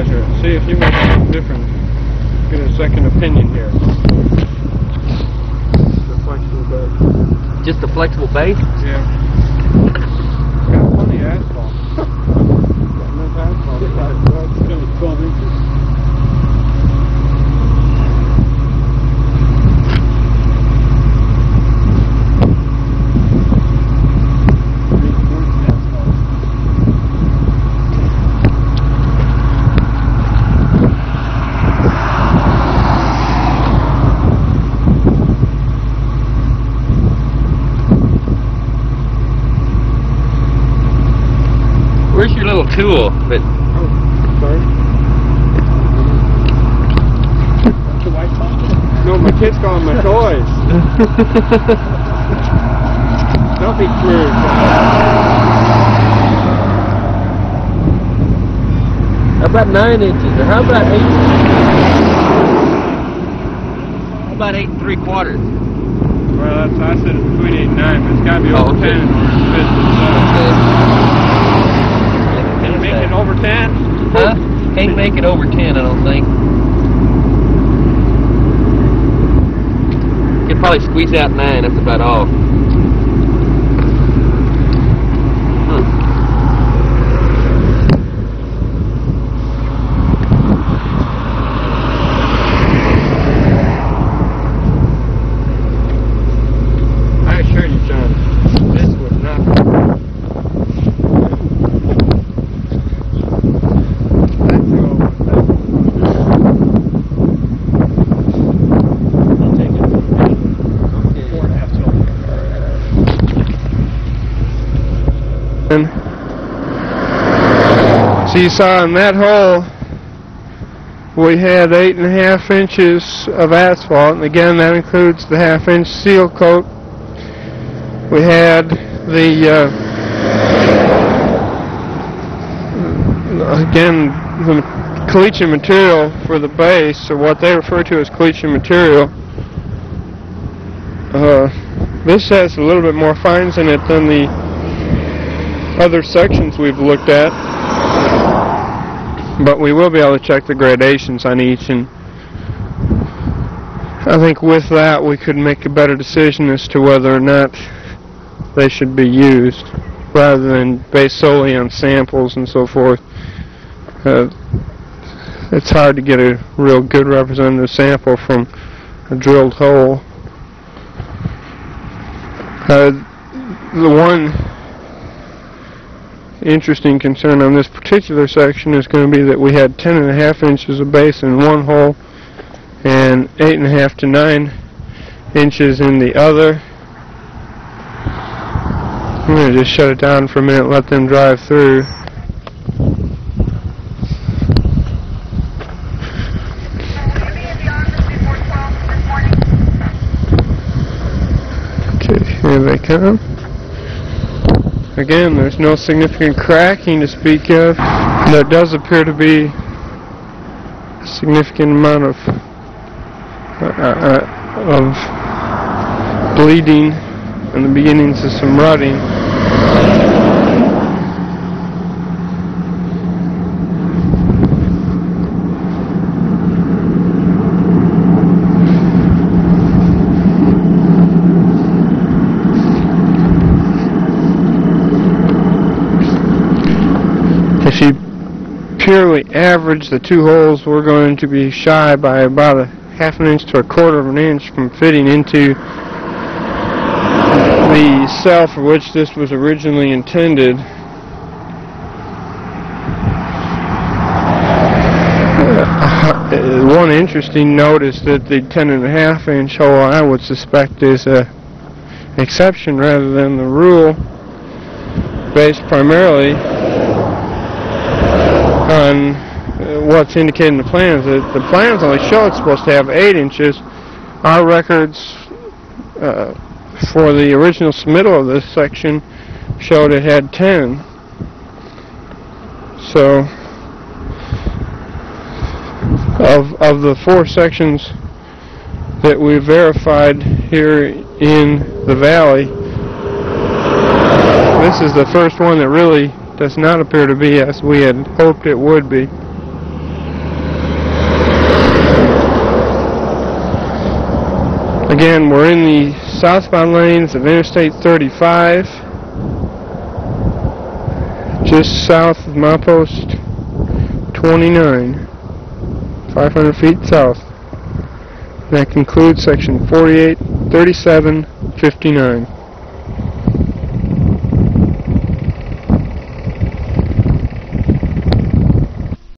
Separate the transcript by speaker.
Speaker 1: measure it. See if you make something different. Get a second opinion here. The flexible base.
Speaker 2: Just a flexible base?
Speaker 1: Yeah. Got plenty of asphalt. Got enough asphalt. It's still 12 inches.
Speaker 2: Where's your little tool? But
Speaker 1: oh, sorry. That's a white phone? No, my kids call them my toys. Nothing true.
Speaker 2: how about 9 inches? Or how about 8? How about 8 3/4?
Speaker 1: Well, that's, I said it's between 8 and 9, but it's got to be over 10 or it's fits Can you make it over 10?
Speaker 2: Huh? Can't make it over 10, I don't think. Could probably squeeze out 9, that's about all.
Speaker 1: I assure you, John, this would not be. So you saw in that hole we had 8.5 inches of asphalt, and again that includes the 1/2 inch seal coat. We had the again the calichin material for the base, or what they refer to as calichin material. This has a little bit more fines in it than the other sections we've looked at, but we will be able to check the gradations on each, and I think with that we could make a better decision as to whether or not they should be used, rather than based solely on samples and so forth. It's hard to get a real good representative sample from a drilled hole. The one interesting concern on this particular section is going to be that we had 10.5 inches of base in one hole and 8.5 to 9 inches in the other. I'm going to just shut it down for a minute and let them drive through. Okay, here they come. Again, there's no significant cracking to speak of. There does appear to be a significant amount of bleeding and the beginnings of some rutting. If you purely average the two holes, we're going to be shy by about a 1/2 inch to 1/4 inch from fitting into the cell for which this was originally intended. One interesting note is that the 10.5 inch hole I would suspect is an exception rather than the rule, based primarily on what's indicated in the plans. The plans only show it's supposed to have 8 inches. Our records for the original submittal of this section showed it had 10. So of the 4 sections that we verified here in the valley, this is the first one that really does not appear to be as we had hoped it would be. Again, we're in the southbound lanes of Interstate 35, just south of milepost 29, 500 feet south. That concludes section 48, 37, 59.